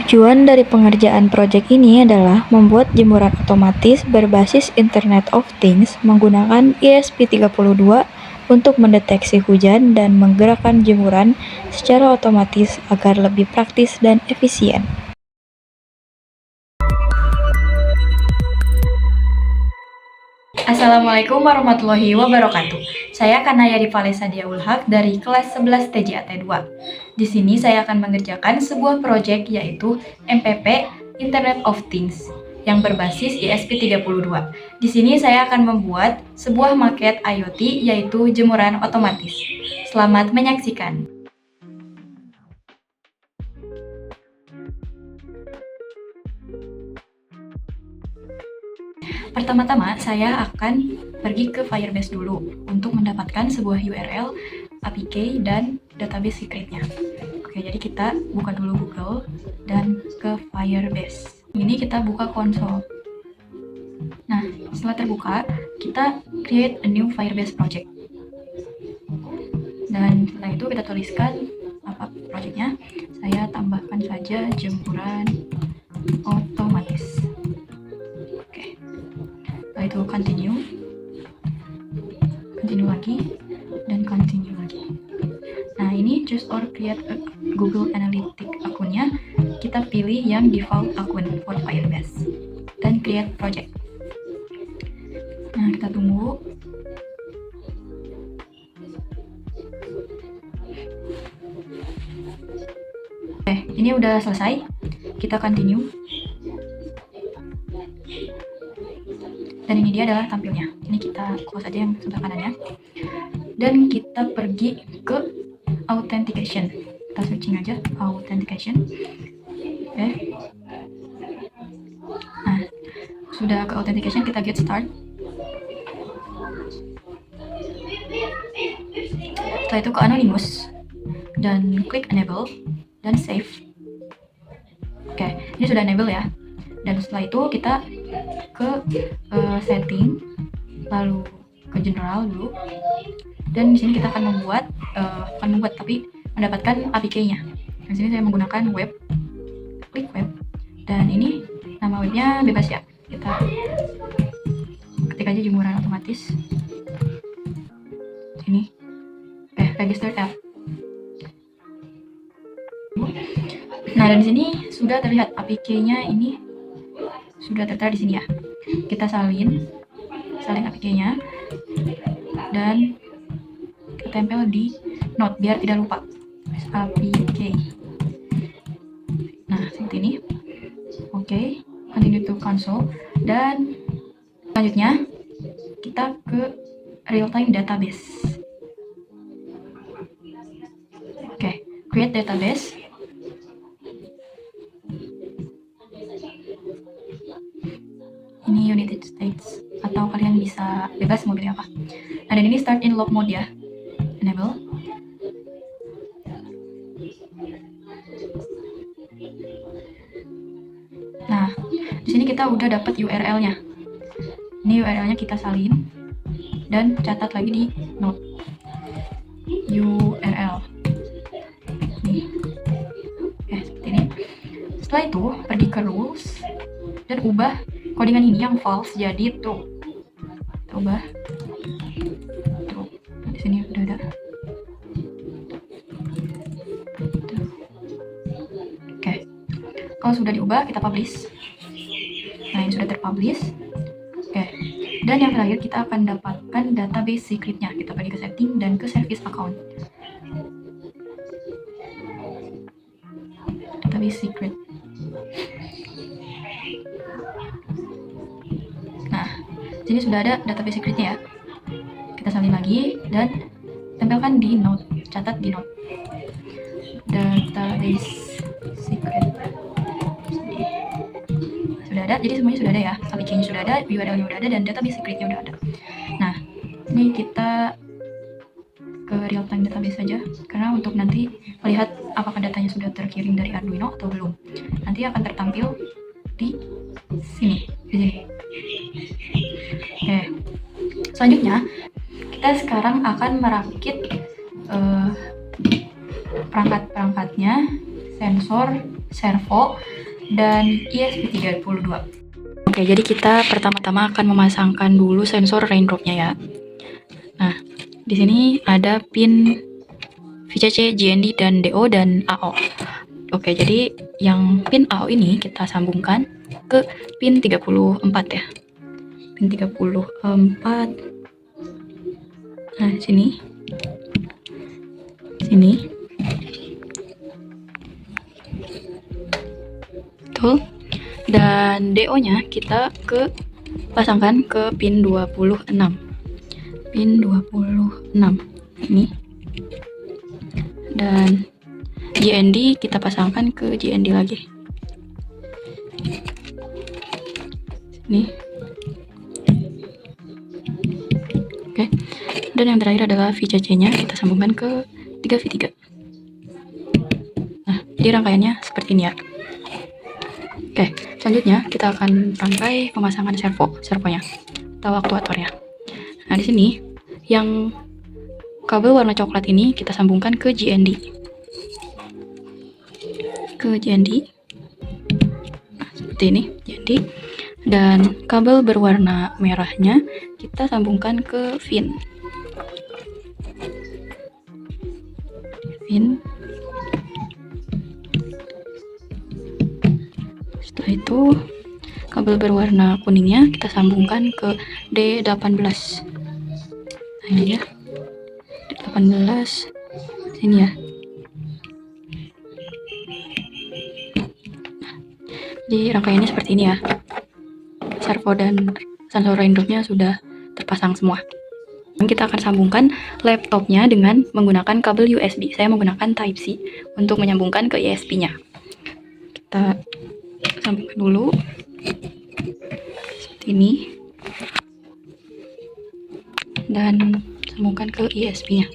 Tujuan dari pengerjaan proyek ini adalah membuat jemuran otomatis berbasis Internet of Things menggunakan ESP32 untuk mendeteksi hujan dan menggerakkan jemuran secara otomatis agar lebih praktis dan efisien. Assalamualaikum warahmatullahi wabarakatuh. Saya Kanaya Rivalesa Diaulhaq dari kelas 11 TJAT 2. Di sini saya akan mengerjakan sebuah proyek yaitu MPP Internet of Things yang berbasis ESP32. Di sini saya akan membuat sebuah maket IoT yaitu jemuran otomatis. Selamat menyaksikan. Pertama-tama, saya akan pergi ke Firebase dulu untuk mendapatkan sebuah URL, APK, dan database secretnya. Oke, jadi kita buka dulu Google dan ke Firebase. Ini kita buka konsol. Nah, setelah terbuka, kita create a new Firebase project. Dan setelah itu kita tuliskan apa projectnya. Saya tambahkan saja jemuran otomatis. Setelah itu continue lagi, dan continue lagi. Nah, ini choose or create a Google Analytics akunnya, kita pilih yang default akun for Firebase dan create project. Nah, kita tunggu. Oke, ini udah selesai. Kita continue. Dan ini dia adalah tampilnya. Ini kita close aja yang sebelah kanannya. Dan kita pergi ke authentication. Kita searching aja authentication. Oke. Nah, sudah ke authentication, kita get start. Setelah itu ke anonymous dan klik enable dan save. Oke, ini sudah enable ya. Dan setelah itu kita ke setting, lalu ke general dulu, dan di sini kita akan tapi mendapatkan APK-nya. Di sini saya menggunakan web, klik web, dan ini nama webnya bebas ya. Kita ketik aja jemuran otomatis. Sini, register app. Nah, dan di sini sudah terlihat APK-nya ini sudah tertera di sini ya. Kita salin APK-nya dan kita tempel di note biar tidak lupa. APK. Nah, seperti ini. Oke, continue to console, dan selanjutnya kita ke real time database. Oke, create database. Ini United States, atau kalian bisa bebas mau pilih apa. Nah, dan ini start in log mode ya. Enable. Nah, di sini kita udah dapat URL-nya. Ini URL-nya kita salin dan catat lagi di note. URL. Nih. Seperti ini. Setelah itu pergi ke rules dan ubah codingan ini yang false jadi true. Kita ubah true. Di sini udah ada. Oke. Kalau sudah diubah, kita publish. Nah, ini sudah terpublish. Oke. Dan yang terakhir kita akan dapatkan database secretnya. Kita pergi ke setting dan ke service account. Database secret. Nah, sini sudah ada database secretnya ya. Kita salin lagi dan tempelkan di note, catat di note. Database secret. Sudah ada, jadi semuanya sudah ada ya. APK-nya sudah ada, URL-nya sudah ada, dan database secret-nya sudah ada. Nah, ini kita ke real time database saja, karena untuk nanti melihat apakah datanya sudah terkirim dari Arduino atau belum. Nanti akan tertampil di sini, di sini. Oke. Selanjutnya, kita sekarang akan merakit perangkat-perangkatnya, sensor, servo, dan ESP32. Oke, jadi kita pertama-tama akan memasangkan dulu sensor raindropnya ya. Nah, di sini ada pin VCC, GND, dan DO, dan AO. Oke, jadi yang pin AO ini kita sambungkan ke pin 34 ya. Pin 34. Nah, sini. Betul. Dan DO-nya kita pasangkan ke pin 26. Pin 26 ini. Dan GND kita pasangkan ke GND lagi. Ini. Oke. Dan yang terakhir adalah VCC-nya kita sambungkan ke 3V3. Nah, jadi rangkaiannya seperti ini ya. Oke, selanjutnya kita akan rangkai pemasangan servonya atau aktuatornya. Nah, di sini yang kabel warna coklat ini kita sambungkan ke GND. Nah, seperti ini, GND. Dan kabel berwarna merahnya kita sambungkan ke VIN. Setelah itu kabel berwarna kuningnya kita sambungkan ke D18. Nah, ini ya, D18 sini ya. Jadi rangkaiannya seperti ini ya. Servo dan sensor raindropnya sudah terpasang semua. Dan kita akan sambungkan laptopnya dengan menggunakan kabel USB. Saya menggunakan Type-C untuk menyambungkan ke ESP-nya. Kita sambungkan dulu seperti ini dan sambungkan ke ESP-nya.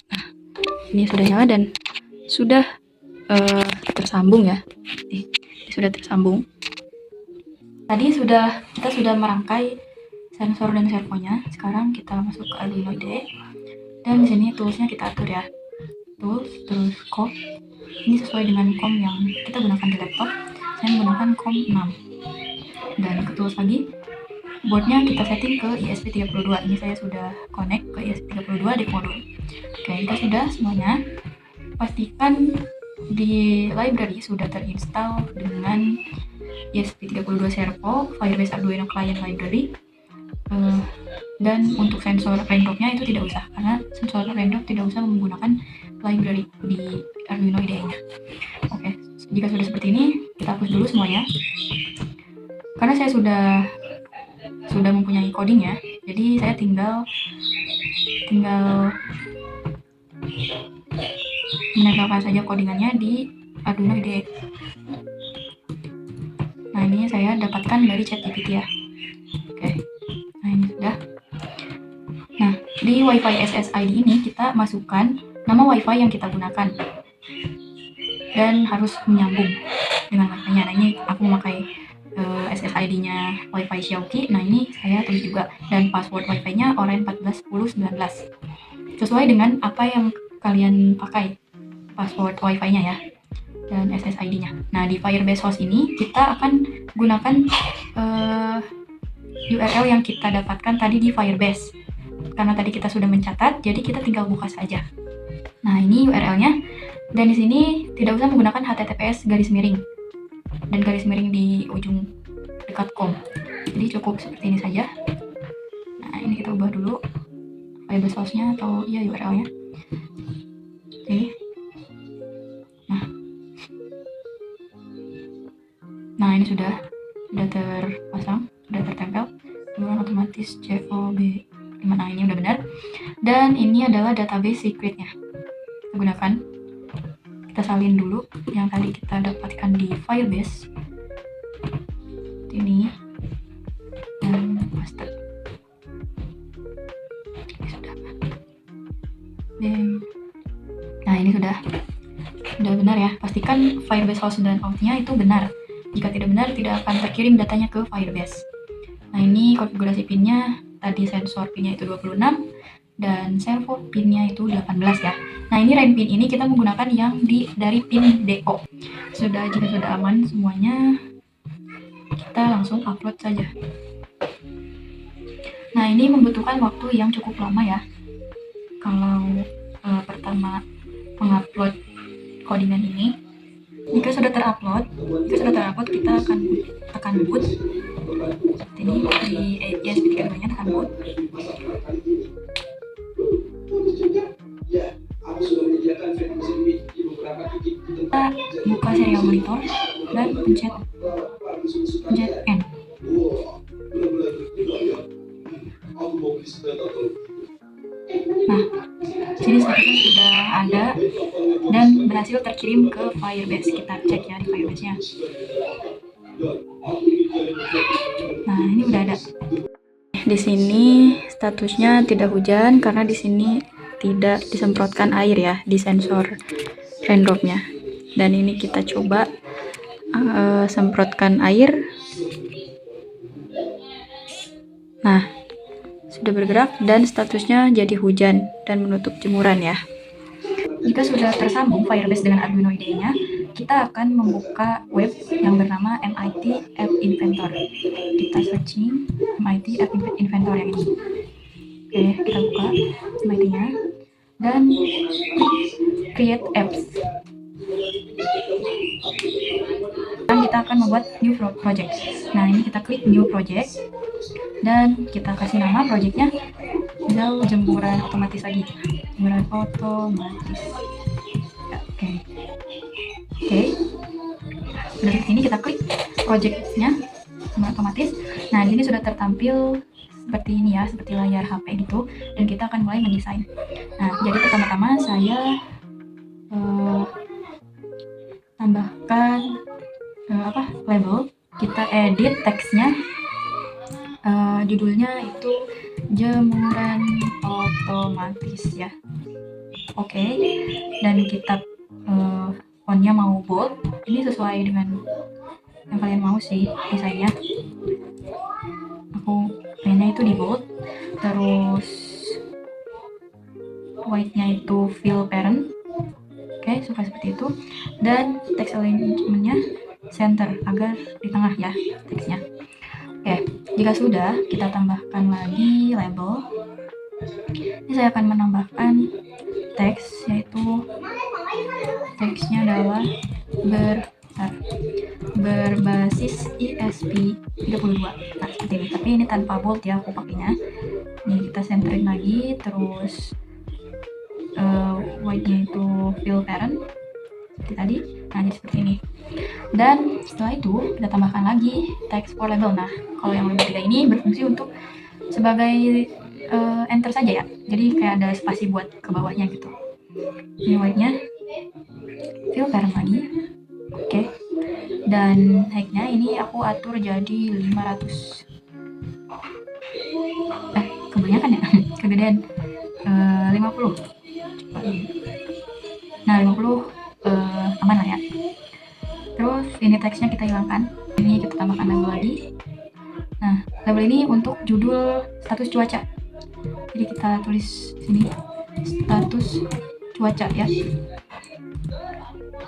Nah, ini sudah nyala dan sudah tersambung ya. Ini sudah tersambung. Tadi kita sudah merangkai sensor dan servonya. Sekarang kita masuk ke Arduino IDE. Dan di sini toolsnya kita atur ya. Tools, terus COM. Ini sesuai dengan COM yang kita gunakan di laptop. Saya menggunakan COM 6. Dan ke tools lagi, boardnya kita setting ke ESP32. Ini saya sudah connect ke ESP32 di modul. Oke, itu sudah semuanya. Pastikan di library sudah terinstall dengan ESP32 servo, Firebase Arduino Client Library. Dan untuk sensor raindropnya itu tidak usah, karena sensor raindrop tidak usah menggunakan library di Arduino IDE-nya. Oke, jika sudah seperti ini, kita hapus dulu semuanya. Karena saya sudah mempunyai codingnya, jadi saya tinggal menempelkan saja codingannya di Arduino IDE. Nah, ini saya dapatkan dari ChatGPT ya. Oke, nah ini sudah. Nah, di WiFi SSID ini kita masukkan nama WiFi yang kita gunakan dan harus menyambung dengan WiFi-nya. Nah, ini aku memakai SSID-nya WiFi Xiaoqi. Nah, ini saya tulis juga, dan password WiFi-nya Oren 141019. Sesuai dengan apa yang kalian pakai password WiFi-nya ya, dan SSID-nya. Nah, di Firebase host ini kita akan gunakan URL yang kita dapatkan tadi di Firebase. Karena tadi kita sudah mencatat, jadi kita tinggal buka saja. Nah, ini URL-nya. Dan di sini tidak usah menggunakan HTTPS garis miring dan garis miring di ujung dekat com. Jadi cukup seperti ini saja. Nah, ini kita ubah dulu Firebase host-nya atau ya URL-nya. Ini. Nah, ini sudah terpasang, sudah tertempel. Jempuran otomatis COB5. Nah, ini udah benar. Dan ini adalah database secretnya. Kita gunakan. Kita salin dulu yang tadi kita dapatkan di Firebase. Ini. Dan paste. Ini sudah. Nah, ini sudah benar ya. Pastikan Firebase host dan out-nya itu benar. Jika tidak benar, tidak akan terkirim datanya ke Firebase. Nah, ini konfigurasi pinnya. Tadi sensor pinnya itu 26, dan servo pinnya itu 18 ya. Nah, ini rain pin ini kita menggunakan yang dari pin DO. Jika sudah aman semuanya, kita langsung upload saja. Nah, ini membutuhkan waktu yang cukup lama ya. Kalau pertama mengupload codingan ini, jika sudah terupload kita akan tekan boot. Seperti ini di ESP32-nya tekan boot. Kita buka serial monitor dan pencet N. Nah, sini statusnya sudah ada dan berhasil terkirim ke Firebase. Kita cek ya di Firebase-nya. Nah, ini udah ada. Di sini statusnya tidak hujan karena di sini tidak disemprotkan air ya di sensor raindropnya. Dan ini kita coba semprotkan air. Nah, sudah bergerak dan statusnya jadi hujan dan menutup jemuran ya. Jika sudah tersambung Firebase dengan Arduino IDE-nya, kita akan membuka web yang bernama MIT App Inventor. Kita searching MIT App Inventor yang ini. Oke, kita buka MIT-nya dan create apps. Dan kita akan membuat new project. Nah, ini kita klik new project dan kita kasih nama projectnya misal jemuran otomatis lagi, jemuran otomatis. Oke. Dari sini kita klik projectnya jemuran otomatis. Nah, di sini sudah tertampil seperti ini ya, seperti layar HP gitu, dan kita akan mulai mendesain. Nah, jadi pertama-tama saya tambahkan label, kita edit teksnya, judulnya itu jemuran otomatis ya. Oke. Dan kita fontnya mau bold, ini sesuai dengan yang kalian mau sih desainnya. Aku pengennya itu di bold, terus white-nya itu fill parent. Oke, suka seperti itu. Dan text alignment-nya center agar di tengah ya teksnya. Oke, jika sudah, kita tambahkan lagi label. Ini saya akan menambahkan teks, yaitu teksnya adalah berbasis ESP32. Nah, seperti ini. Tapi ini tanpa bold ya aku pakainya. Ini kita centerin lagi, terus white-nya itu fill parent seperti tadi. Nah, jadi seperti ini. Dan setelah itu kita tambahkan lagi text for label. Nah, kalau yang label 3 ini berfungsi untuk sebagai enter saja ya. Jadi kayak ada spasi buat ke bawahnya gitu. Ini white-nya fill parent lagi. Oke. Dan height-nya ini aku atur jadi 500. Kebanyakan ya. Kegedean. 50. Nah, 50 aman lah ya. Terus ini teksnya kita hilangkan. Ini kita tambahkan label lagi. Nah, label ini untuk judul status cuaca. Jadi kita tulis sini status cuaca ya.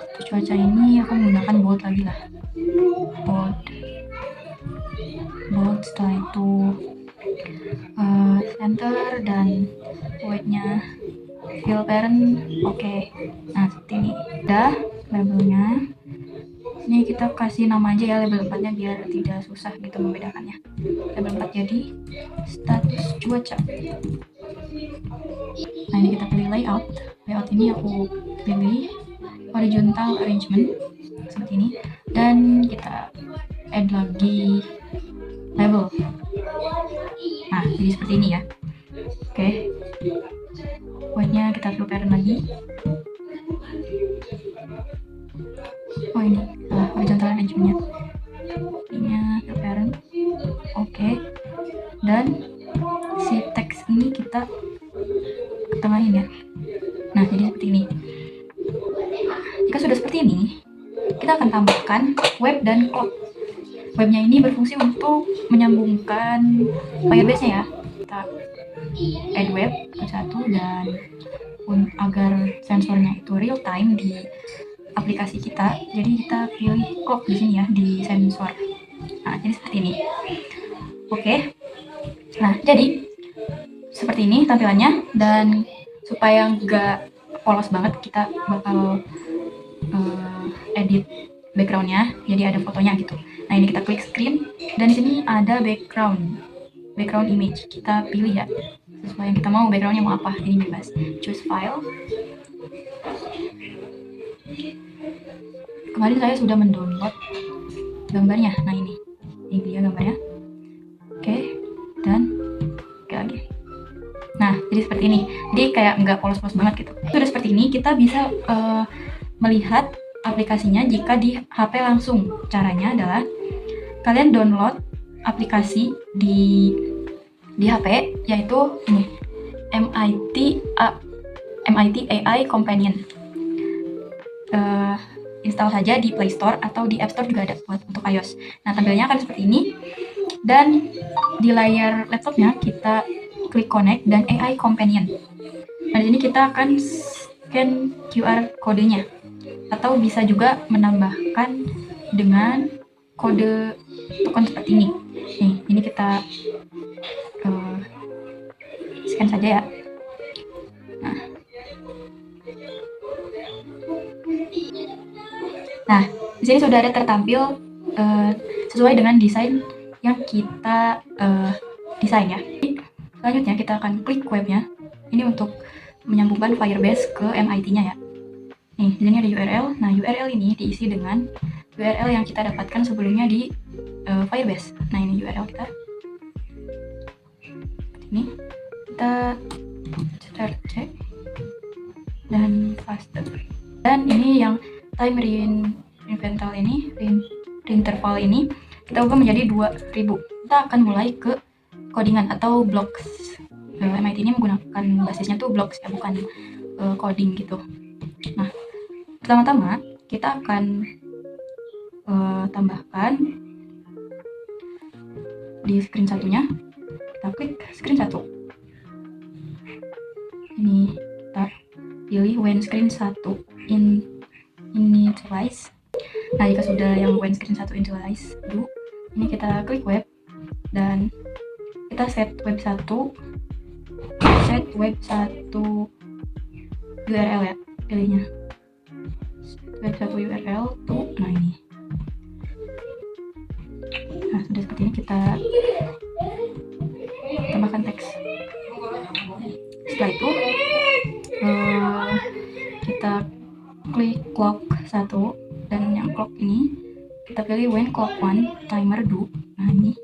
Status cuaca ini aku menggunakan bold lagi lah. Bold, setelah itu center dan white-nya fill parent. Oke. Nah, seperti ini. Udah labelnya. Ini kita kasih nama aja ya label 4-nya biar tidak susah gitu membedakannya. Label 4 jadi status cuaca. Nah, ini kita pilih layout. Layout ini aku pilih horizontal arrangement seperti ini, dan kita add lagi label. Nah, jadi seperti ini ya. Oke. White-nya kita fill parent lagi. Oh, ini horizontal arrangement-nya. Ini fill parent. Oke. Dan si teks ini kita ketengahin ya. Nah, jadi seperti ini. Jika sudah seperti ini, kita akan tambahkan web dan clock. Webnya ini berfungsi untuk menyambungkan Firebase-nya ya. Kita add web ke satu, dan agar sensornya itu real time di aplikasi kita, jadi kita pilih clock di sini ya, di sensor. Nah, jadi seperti ini. Oke. Nah, jadi seperti ini tampilannya, dan supaya nggak polos banget, kita bakal edit backgroundnya jadi ada fotonya gitu. Nah, ini kita klik screen, dan di sini ada background image. Kita pilih ya sesuai yang kita mau, backgroundnya mau apa, ini bebas. Choose file. Kemarin saya sudah mendownload gambarnya. Nah, ini dia gambarnya. Oke, dan oke lagi. Nah, jadi seperti ini. Jadi kayak nggak polos-polos banget gitu. Sudah seperti ini, kita bisa melihat aplikasinya jika di HP langsung. Caranya adalah kalian download aplikasi di HP, yaitu ini, MIT AI Companion. Install saja di Play Store atau di App Store juga ada buat untuk iOS. Nah, tampilnya akan seperti ini. Dan di layar laptopnya kita klik connect dan AI Companion. Nah, di sini kita akan scan QR kodenya, atau bisa juga menambahkan dengan kode token seperti ini. Nih, ini kita scan saja ya. Nah, di sini sudah ada tertampil sesuai dengan desain yang kita desain ya. Selanjutnya kita akan klik webnya. Ini untuk menyambungkan Firebase ke MIT-nya ya. Nih, di sini ada URL. Nah, URL ini diisi dengan URL yang kita dapatkan sebelumnya di Firebase. Nah, ini URL kita. Ini kita start check dan faster. Dan ini yang time reinterval ini kita ubah menjadi 2000. Kita akan mulai ke codingan atau blocks. MIT ini menggunakan basisnya tuh blocks ya, bukan coding gitu. Nah, pertama-tama kita akan tambahkan di screen satunya. Kita klik screen 1. Ini kita pilih when screen 1 initialize. Nah, jika sudah yang when screen 1 initialize, ini kita klik web dan kita set web 1 URL ya, pilihnya web 1 URL tuh. Nah, ini. Nah, sudah seperti ini, kita tambahkan teks. Setelah itu kita klik clock 1, dan yang clock ini kita pilih when clock 1 timer do. Nah, ini.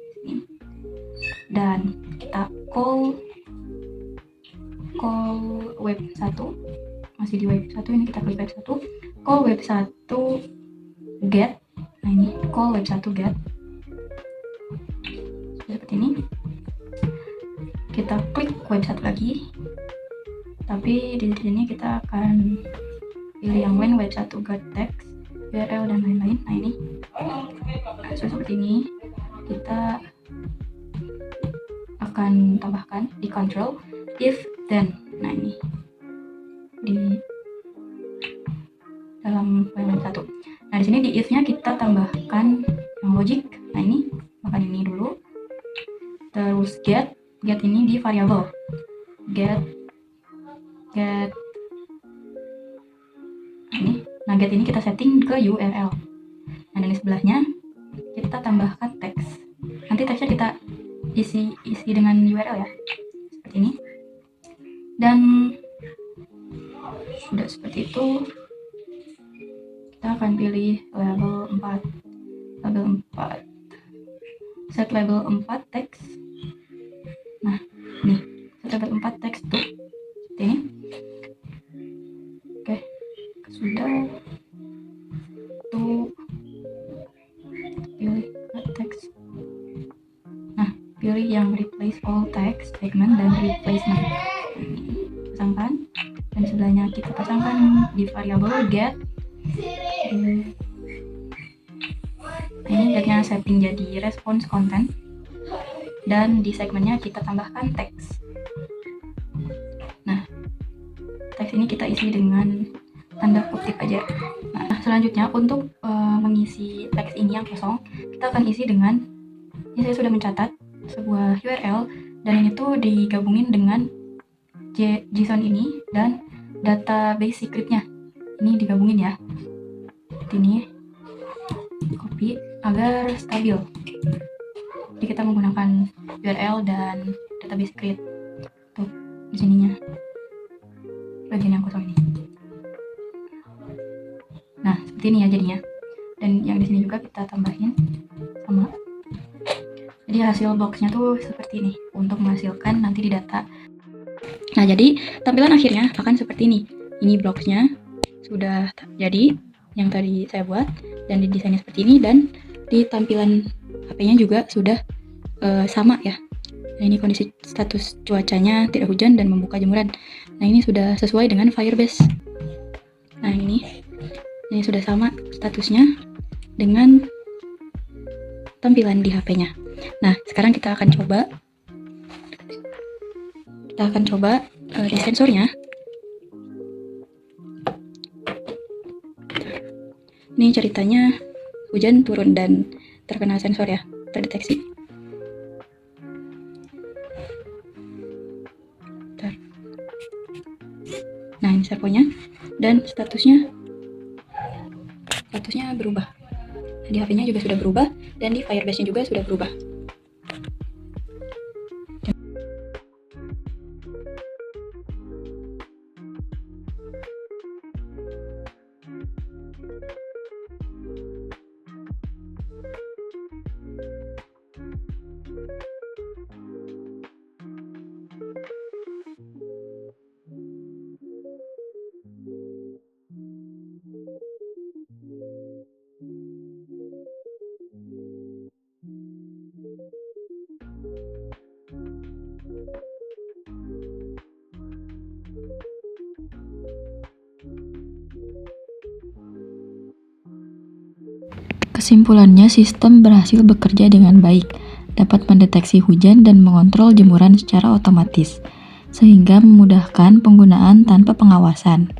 Dan kita call web 1, masih di web 1, ini kita klik web 1, call web 1 get. Nah, ini call web 1 get. Seperti ini. Kita klik web 1 lagi, tapi di sini kita akan pilih yang when web 1 get text, URL dan lain-lain. Nah, ini seperti ini. Kita akan tambahkan di control if then. Nah, ini di dalam web 1. Nah, di sini di if-nya kita tambahkan yang logic. Nah, ini bahkan ini dulu. Terus get ini di variable get. Nah, get ini kita setting ke URL. Nah, dan di sebelahnya kita tambahkan teks. Nanti teksnya kita isi dengan URL ya, seperti ini. Dan sudah seperti itu, kita akan pilih label 4, set label 4 teks. Nah, nih set label 4 teks tuh seperti ini. Oke, sudah tuh, pilih teks. Nah, pilih yang replace all text segment dan replacement. Pasangkan, dan sebelahnya kita pasangkan di variable get. Ini getnya setting jadi response content, dan di segmennya kita tambahkan teks. teks ini kita isi dengan tanda kutip aja. Nah, selanjutnya untuk mengisi teks ini yang kosong, kita akan isi dengan, ini saya sudah mencatat sebuah URL, dan ini tuh digabungin dengan JSON ini dan database scriptnya. Ini digabungin ya. Ini copy agar stabil. Jadi kita menggunakan URL dan database script tuh di sininya, bagian yang kosong ini. Nah, seperti ini ya jadinya. Dan yang di sini juga kita tambahin sama. Jadi hasil boxnya tuh seperti ini untuk menghasilkan nanti di data. Nah, jadi tampilan akhirnya akan seperti ini. Ini boxnya sudah jadi yang tadi saya buat dan didesainnya seperti ini, dan di tampilan HP-nya juga sudah sama ya. Nah, ini kondisi status cuacanya tidak hujan dan membuka jemuran. Nah, ini sudah sesuai dengan Firebase. Nah, ini sudah sama statusnya dengan tampilan di HP-nya. Nah, sekarang kita akan coba di sensornya. Ini ceritanya hujan turun dan terkena sensor ya, terdeteksi. Nah, ini servonya dan statusnya berubah. Di HP-nya juga sudah berubah dan di Firebase-nya juga sudah berubah. Kesimpulannya, sistem berhasil bekerja dengan baik, dapat mendeteksi hujan dan mengontrol jemuran secara otomatis, sehingga memudahkan penggunaan tanpa pengawasan.